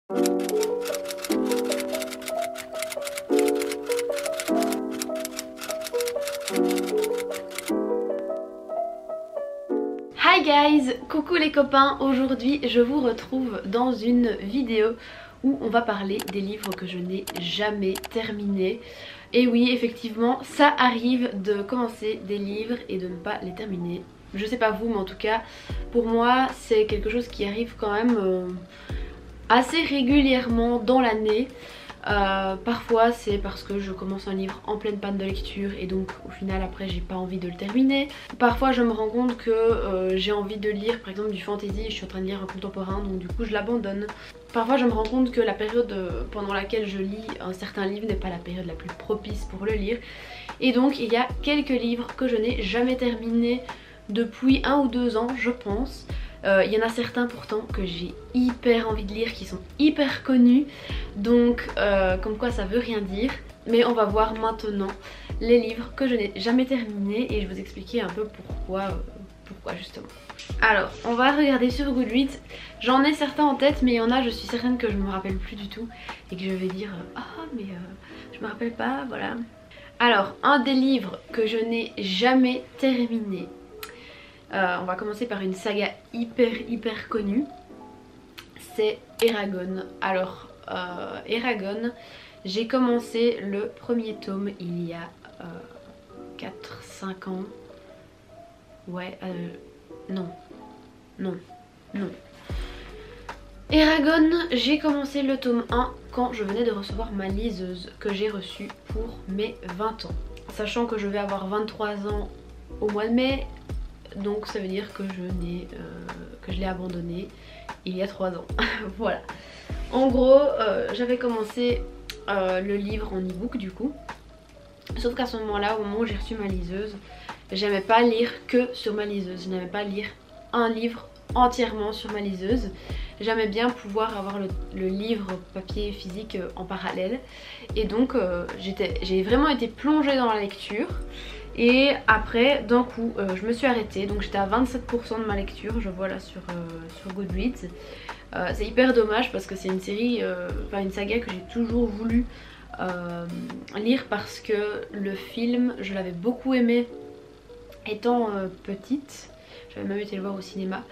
Hi guys, coucou les copains, aujourd'hui je vous retrouve dans une vidéo où on va parler des livres que je n'ai jamais terminés. Et oui, effectivement, ça arrive de commencer des livres et de ne pas les terminer. Je sais pas vous, mais en tout cas, pour moi, c'est quelque chose qui arrive quand même assez régulièrement dans l'année. Parfois c'est parce que je commence un livre en pleine panne de lecture et donc au final après j'ai pas envie de le terminer. Parfois je me rends compte que j'ai envie de lire par exemple du fantasy, je suis en train de lire un contemporain donc du coup je l'abandonne. Parfois je me rends compte que la période pendant laquelle je lis un certain livre n'est pas la période la plus propice pour le lire. Et donc il y a quelques livres que je n'ai jamais terminés depuis 1 ou 2 ans je pense. Il y en a certains pourtant que j'ai hyper envie de lire, qui sont hyper connus, donc comme quoi ça veut rien dire. Mais on va voir maintenant les livres que je n'ai jamais terminés et je vais vous expliquer un peu pourquoi justement. Alors on va regarder sur Goodreads, j'en ai certains en tête mais il y en a je suis certaine que je me rappelle plus du tout et que je vais dire ah mais je me rappelle pas, voilà. Alors un des livres que je n'ai jamais terminé, on va commencer par une saga hyper connue, c'est Eragon. Alors Eragon, j'ai commencé le premier tome il y a 4-5 ans. Ouais, non. Eragon, j'ai commencé le tome 1 quand je venais de recevoir ma liseuse que j'ai reçue pour mes 20 ans. Sachant que je vais avoir 23 ans au mois de mai. Donc ça veut dire que je l'ai abandonné il y a 3 ans. Voilà. En gros, j'avais commencé le livre en e-book du coup. Sauf qu'à ce moment-là, au moment où j'ai reçu ma liseuse, j'aimais pas lire que sur ma liseuse. Je n'aimais pas lire un livre entièrement sur ma liseuse. J'aimais bien pouvoir avoir le livre papier physique en parallèle. Et donc j'ai vraiment été plongée dans la lecture. Et après d'un coup je me suis arrêtée, donc j'étais à 27% de ma lecture, je vois là sur Goodreads. C'est hyper dommage parce que c'est une série, enfin une saga que j'ai toujours voulu lire parce que le film je l'avais beaucoup aimé étant petite, j'avais même été le voir au cinéma.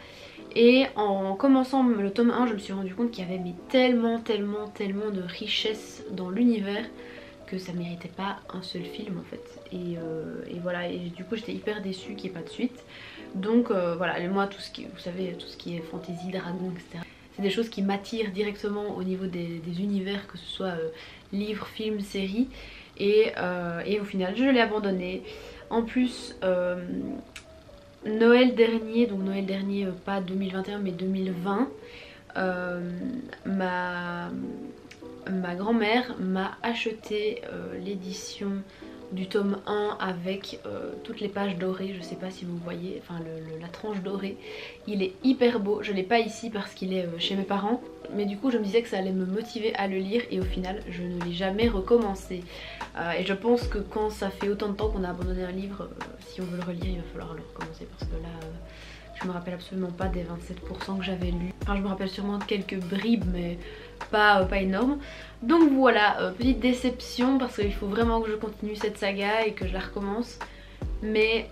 Et en commençant le tome 1 je me suis rendu compte qu'il y avait tellement de richesse dans l'univers que ça méritait pas un seul film en fait. Et voilà, et du coup j'étais hyper déçue qu'il n'y ait pas de suite. Donc voilà, et moi tout ce qui, vous savez, tout ce qui est fantasy, dragon, etc. c'est des choses qui m'attirent directement au niveau des univers, que ce soit livres, films, séries. Et au final je l'ai abandonné. En plus Noël dernier, donc Noël dernier pas 2021 mais 2020, ma grand-mère m'a acheté l'édition du tome 1 avec toutes les pages dorées, je sais pas si vous voyez, enfin la tranche dorée. Il est hyper beau, je l'ai pas ici parce qu'il est chez mes parents, mais du coup je me disais que ça allait me motiver à le lire et au final je ne l'ai jamais recommencé. Et je pense que quand ça fait autant de temps qu'on a abandonné un livre, si on veut le relire il va falloir le recommencer parce que là je me rappelle absolument pas des 27% que j'avais lu. Enfin je me rappelle sûrement de quelques bribes mais pas énorme. Donc voilà, petite déception parce qu'il faut vraiment que je continue cette saga et que je la recommence. Mais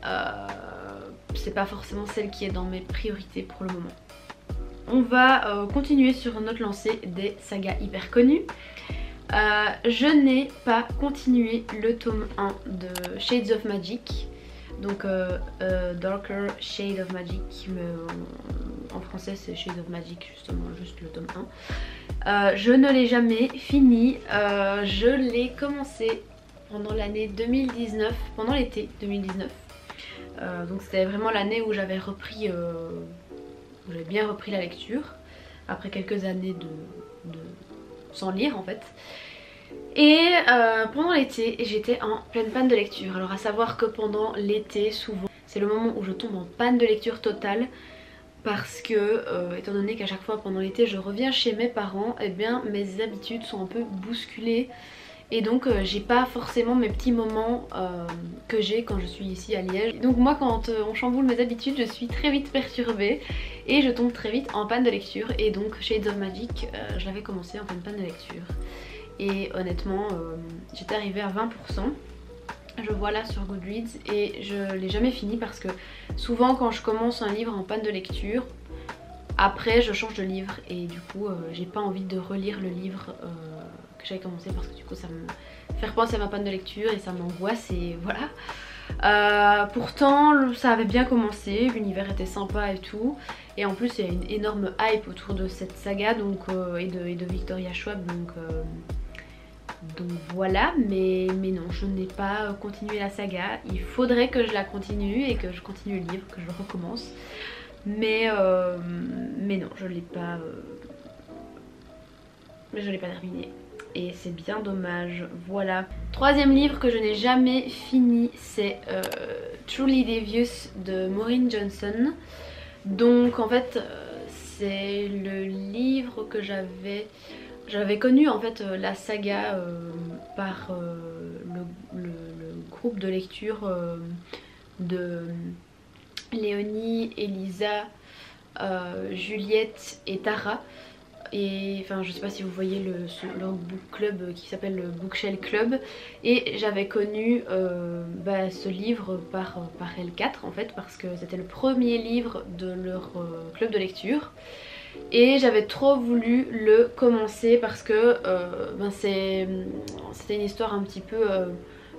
c'est pas forcément celle qui est dans mes priorités pour le moment. On va continuer sur notre lancée des sagas hyper connues. Je n'ai pas continué le tome 1 de Shades of Magic. Donc Darker Shade of Magic, en français c'est Shade of Magic justement, juste le tome 1. Je ne l'ai jamais fini, je l'ai commencé pendant l'année 2019, pendant l'été 2019. Donc c'était vraiment l'année où j'avais repris, où j'avais bien repris la lecture, après quelques années sans lire en fait. Et pendant l'été j'étais en pleine panne de lecture. Alors à savoir que pendant l'été souvent c'est le moment où je tombe en panne de lecture totale parce que étant donné qu'à chaque fois pendant l'été je reviens chez mes parents, et bien mes habitudes sont un peu bousculées Et donc j'ai pas forcément mes petits moments que j'ai quand je suis ici à Liège. Donc moi quand on chamboule mes habitudes, je suis très vite perturbée et je tombe très vite en panne de lecture. Et donc Shades of Magic, je l'avais commencé en pleine panne de lecture. Et honnêtement j'étais arrivée à 20%. Je vois là sur Goodreads et je l'ai jamais fini parce que souvent quand je commence un livre en panne de lecture, après je change de livre et du coup j'ai pas envie de relire le livre que j'avais commencé parce que du coup ça me fait repenser à ma panne de lecture et ça m'angoisse et voilà. Pourtant ça avait bien commencé, l'univers était sympa et tout et en plus il y a une énorme hype autour de cette saga donc, et de Victoria Schwab donc voilà, mais non, je n'ai pas continué la saga. Il faudrait que je la continue et que je continue le livre, que je le recommence. Mais non, je l'ai pas terminé. Et c'est bien dommage, voilà. Troisième livre que je n'ai jamais fini, c'est Truly Devious de Maureen Johnson. Donc en fait, c'est le livre que j'avais connu en fait la saga par le groupe de lecture de Léonie, Elisa, Juliette et Tara. Et enfin je sais pas si vous voyez leur book club qui s'appelle le Bookshelf Club. Et j'avais connu ce livre par L4 en fait parce que c'était le premier livre de leur club de lecture. Et j'avais trop voulu le commencer parce que c'était une histoire un petit peu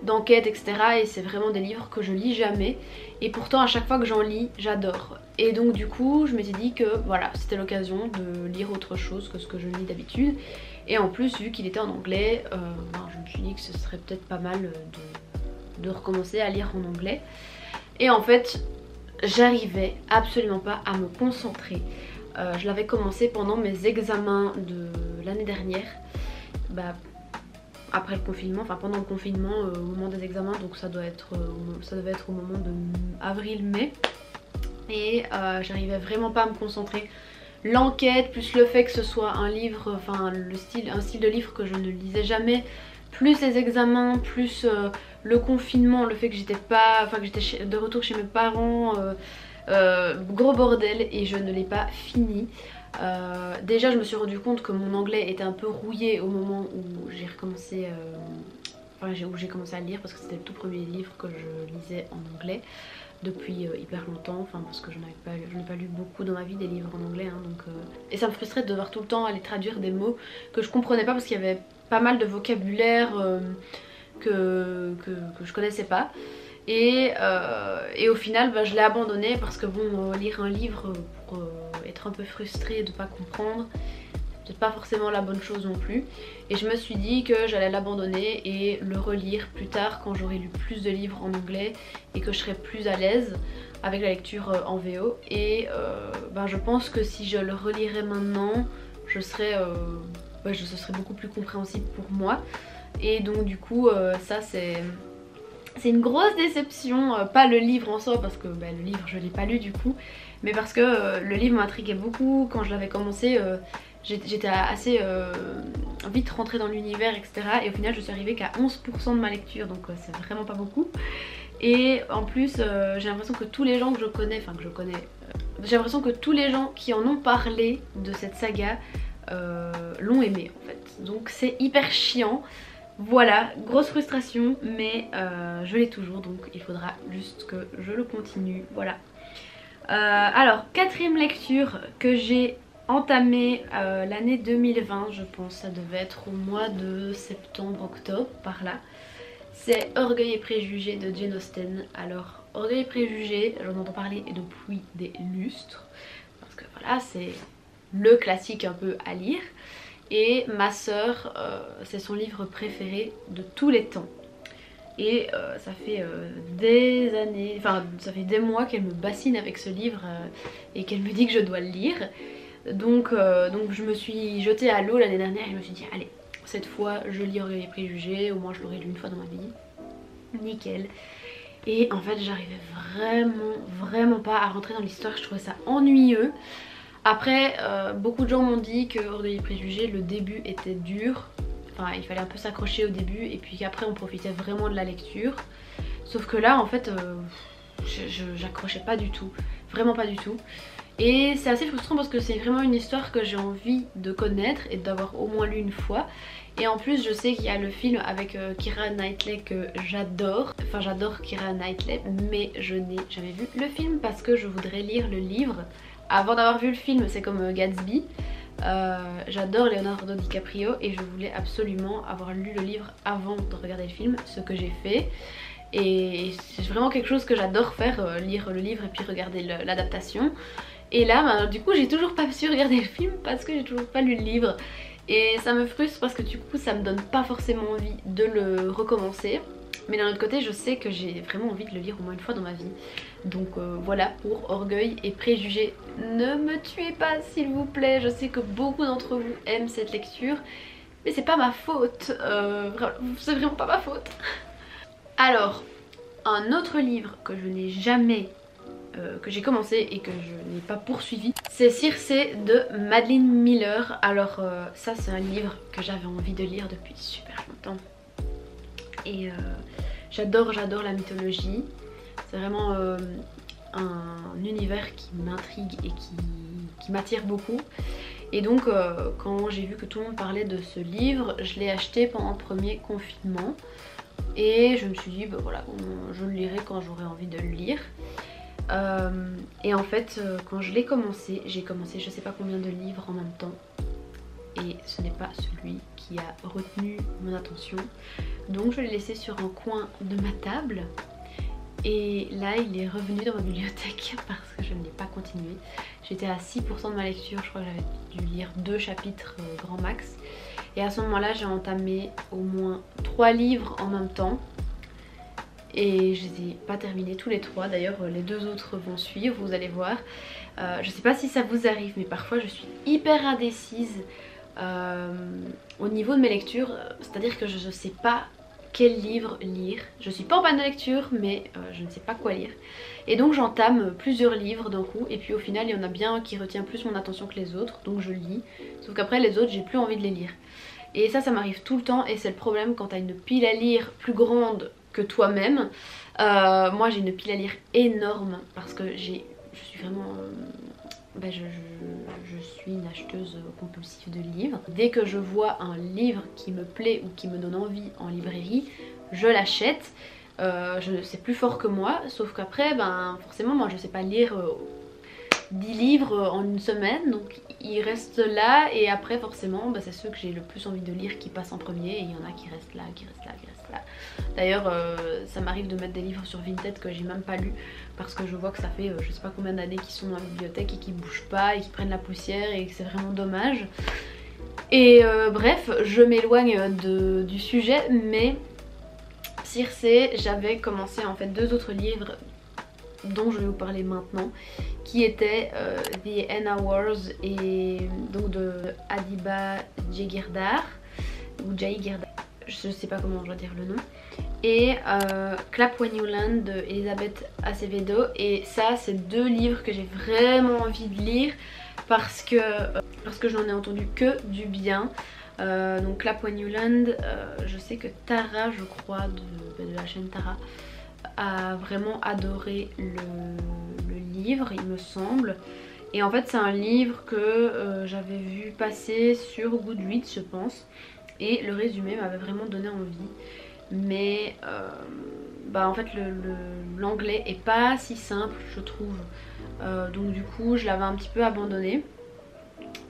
d'enquête etc. Et c'est vraiment des livres que je lis jamais. Et pourtant à chaque fois que j'en lis j'adore. Et donc du coup je m'étais dit que voilà c'était l'occasion de lire autre chose que ce que je lis d'habitude. Et en plus vu qu'il était en anglais, je me suis dit que ce serait peut-être pas mal de recommencer à lire en anglais. Et en fait j'arrivais absolument pas à me concentrer. Je l'avais commencé pendant mes examens de l'année dernière, après le confinement, enfin pendant le confinement au moment des examens, donc ça devait être au moment de avril-mai. Et j'arrivais vraiment pas à me concentrer. L'enquête plus le fait que ce soit un livre, enfin un style de livre que je ne lisais jamais, plus les examens, plus le confinement, le fait que j'étais de retour chez mes parents, gros bordel et je ne l'ai pas fini. Déjà je me suis rendu compte que mon anglais était un peu rouillé au moment où j'ai recommencé où j'ai commencé à le lire parce que c'était le tout premier livre que je lisais en anglais depuis hyper longtemps, parce que je n'ai pas lu beaucoup dans ma vie des livres en anglais et ça me frustrait de devoir tout le temps aller traduire des mots que je comprenais pas parce qu'il y avait pas mal de vocabulaire que je connaissais pas. Et au final je l'ai abandonné parce que bon lire un livre pour être un peu frustré et de pas comprendre, c'est peut-être pas forcément la bonne chose non plus. Et je me suis dit que j'allais l'abandonner et le relire plus tard quand j'aurai lu plus de livres en anglais et que je serai plus à l'aise avec la lecture en VO. Et je pense que si je le relirais maintenant, ce serait beaucoup plus compréhensible pour moi. Et donc du coup ça c'est une grosse déception, pas le livre en soi parce que le livre je l'ai pas lu du coup, mais parce que le livre m'intriguait beaucoup quand je l'avais commencé, j'étais assez vite rentrée dans l'univers etc. Et au final je suis arrivée qu'à 11% de ma lecture, donc c'est vraiment pas beaucoup. Et en plus j'ai l'impression que tous les gens que je connais, j'ai l'impression que tous les gens qui en ont parlé de cette saga l'ont aimé en fait, donc c'est hyper chiant. Voilà, grosse frustration, mais je l'ai toujours, donc il faudra juste que je le continue, voilà. Alors, quatrième lecture que j'ai entamée l'année 2020, je pense, ça devait être au mois de septembre-octobre, par là. C'est Orgueil et Préjugés de Jane Austen. Alors, Orgueil et Préjugés, j'en entends parler depuis des lustres, parce que voilà, c'est le classique un peu à lire. Et ma soeur, c'est son livre préféré de tous les temps. Et ça fait des années, ça fait des mois qu'elle me bassine avec ce livre et qu'elle me dit que je dois le lire. Donc je me suis jetée à l'eau l'année dernière et je me suis dit allez, cette fois je lis Orgueil et Préjugés, au moins je l'aurai lu une fois dans ma vie. Nickel. Et en fait j'arrivais vraiment pas à rentrer dans l'histoire, je trouvais ça ennuyeux. Après beaucoup de gens m'ont dit que Orgueil et Préjugés le début était dur, enfin il fallait un peu s'accrocher au début et puis qu'après on profitait vraiment de la lecture. Sauf que là en fait j'accrochais pas du tout, vraiment pas du tout. Et c'est assez frustrant parce que c'est vraiment une histoire que j'ai envie de connaître et d'avoir au moins lu une fois. Et en plus je sais qu'il y a le film avec Keira Knightley que j'adore. Enfin j'adore Keira Knightley, mais je n'ai jamais vu le film parce que je voudrais lire le livre avant d'avoir vu le film. C'est comme Gatsby. J'adore Leonardo DiCaprio et je voulais absolument avoir lu le livre avant de regarder le film, ce que j'ai fait. Et c'est vraiment quelque chose que j'adore faire, lire le livre et puis regarder l'adaptation. Et là bah, du coup j'ai toujours pas su regarder le film parce que j'ai toujours pas lu le livre. Et ça me frustre parce que du coup ça me donne pas forcément envie de le recommencer. Mais d'un autre côté je sais que j'ai vraiment envie de le lire au moins une fois dans ma vie. Donc voilà pour Orgueil et Préjugés. Ne me tuez pas s'il vous plaît, je sais que beaucoup d'entre vous aiment cette lecture. Mais c'est pas ma faute, c'est vraiment pas ma faute. Alors, un autre livre que je n'ai jamais... que j'ai commencé et que je n'ai pas poursuivi, c'est Circé de Madeline Miller. Alors ça c'est un livre que j'avais envie de lire depuis super longtemps. Et j'adore la mythologie. C'est vraiment un univers qui m'intrigue et qui m'attire beaucoup. Et donc quand j'ai vu que tout le monde parlait de ce livre, je l'ai acheté pendant le premier confinement. Et je me suis dit bah voilà, je le lirai quand j'aurai envie de le lire. Et en fait quand je l'ai commencé, j'ai commencé je sais pas combien de livres en même temps. Et ce n'est pas celui qui a retenu mon attention. Donc je l'ai laissé sur un coin de ma table. Et là il est revenu dans ma bibliothèque parce que je ne l'ai pas continué. J'étais à 6% de ma lecture, je crois que j'avais dû lire 2 chapitres grand max. Et à ce moment là j'ai entamé au moins 3 livres en même temps. Et je les ai pas terminés tous les 3, d'ailleurs les 2 autres vont suivre, vous allez voir. Je sais pas si ça vous arrive mais parfois je suis hyper indécise au niveau de mes lectures. C'est à dire que je ne sais pas quel livre lire. Je suis pas en panne de lecture mais je ne sais pas quoi lire. Et donc j'entame plusieurs livres d'un coup et puis au final il y en a bien un qui retient plus mon attention que les autres. Donc je lis, sauf qu'après les autres j'ai plus envie de les lire. Et ça m'arrive tout le temps et c'est le problème quand t'as une pile à lire plus grande que toi-même. Moi j'ai une pile à lire énorme parce que je suis vraiment... je suis une acheteuse compulsive de livres. Dès que je vois un livre qui me plaît ou qui me donne envie en librairie, je l'achète. C'est plus fort que moi, sauf qu'après forcément moi je sais pas lire 10 livres en une semaine, donc ils restent là et après forcément c'est ceux que j'ai le plus envie de lire qui passent en premier et il y en a qui restent là, qui restent là, qui restent là. D'ailleurs ça m'arrive de mettre des livres sur Vinted que j'ai même pas lu parce que je vois que ça fait je sais pas combien d'années qu'ils sont dans la bibliothèque et qu'ils bougent pas et qu'ils prennent la poussière et que c'est vraiment dommage. Et bref, je m'éloigne du sujet, mais Circé, j'avais commencé en fait 2 autres livres dont je vais vous parler maintenant, qui étaient The N Hours et donc de Adiba Jaigirdar ou Jaigirdar, je sais pas comment je dois dire le nom, et Clap When You Land de Elisabeth Acevedo. Et ça c'est 2 livres que j'ai vraiment envie de lire parce que je n'en ai entendu que du bien. Donc Clap When You Land, je sais que Tara, je crois, de la chaîne Tara, a vraiment adoré le livre il me semble. Et en fait c'est un livre que j'avais vu passer sur Goodreads je pense. Et le résumé m'avait vraiment donné envie. Mais en fait l'anglais est pas si simple je trouve. Donc du coup je l'avais un petit peu abandonné.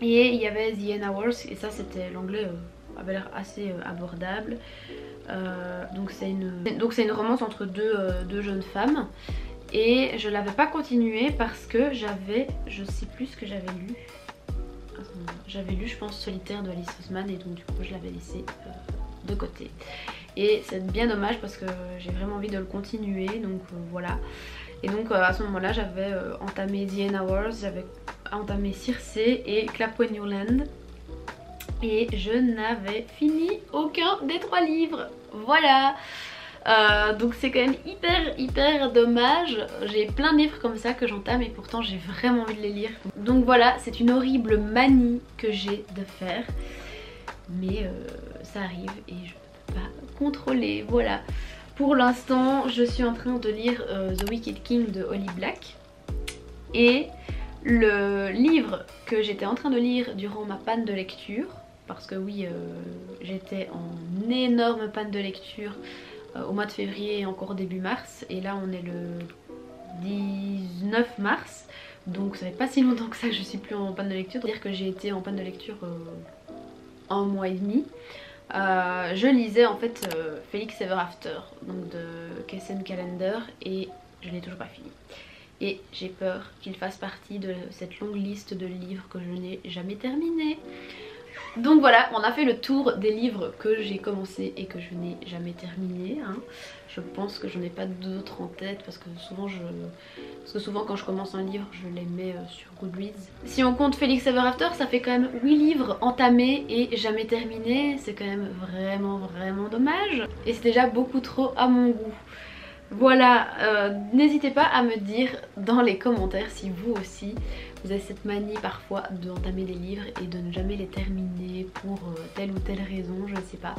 Et il y avait The N Hours et ça c'était l'anglais avait l'air assez abordable. Donc c'est une romance entre deux jeunes femmes. Et je l'avais pas continué parce que j'avais, je sais plus ce que j'avais lu. J'avais lu je pense Solitaire de Alice Oseman et donc du coup je l'avais laissé de côté. Et c'est bien dommage parce que j'ai vraiment envie de le continuer, donc voilà. Et donc à ce moment là j'avais entamé The N Hours, j'avais entamé Circé et Clap When You Land. Et je n'avais fini aucun des 3 livres, voilà. Donc c'est quand même hyper dommage. J'ai plein de livres comme ça que j'entame et pourtant j'ai vraiment envie de les lire. Donc voilà, c'est une horrible manie que j'ai de faire. Mais ça arrive et je peux pas contrôler. Voilà. Pour l'instant, je suis en train de lire The Wicked King de Holly Black. Et le livre que j'étais en train de lire durant ma panne de lecture, parce que oui, j'étais en énorme panne de lecture au mois de février et encore début mars. Et là on est le 19 mars, donc ça fait pas si longtemps que ça que je suis plus en panne de lecture. C'est-à-dire que j'ai été en panne de lecture un mois et demi. Je lisais en fait Felix Ever After, donc de Kessen Calendar, et je l'ai toujours pas fini. Et j'ai peur qu'il fasse partie de cette longue liste de livres que je n'ai jamais terminé. Donc voilà, on a fait le tour des livres que j'ai commencé et que je n'ai jamais terminé. Hein. Je pense que j'en ai pas d'autres en tête parce que souvent quand je commence un livre, je les mets sur Goodreads. Si on compte Felix Ever After, ça fait quand même 8 livres entamés et jamais terminés. C'est quand même vraiment dommage. Et c'est déjà beaucoup trop à mon goût. Voilà, n'hésitez pas à me dire dans les commentaires si vous aussi vous avez cette manie parfois d'entamer des livres et de ne jamais les terminer pour telle ou telle raison, je ne sais pas.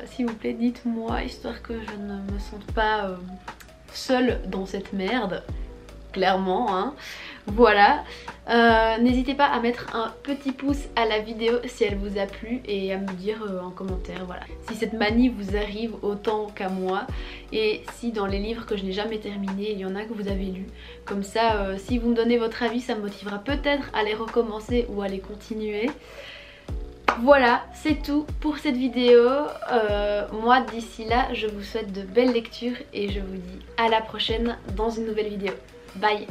S'il vous plaît, dites-moi, histoire que je ne me sente pas seule dans cette merde, clairement, hein. Voilà, n'hésitez pas à mettre un petit pouce à la vidéo si elle vous a plu et à me dire en commentaire, voilà, si cette manie vous arrive autant qu'à moi et si dans les livres que je n'ai jamais terminés, il y en a que vous avez lus. Comme ça, si vous me donnez votre avis, ça me motivera peut-être à les recommencer ou à les continuer. Voilà, c'est tout pour cette vidéo. Moi d'ici là, je vous souhaite de belles lectures et je vous dis à la prochaine dans une nouvelle vidéo. Bye!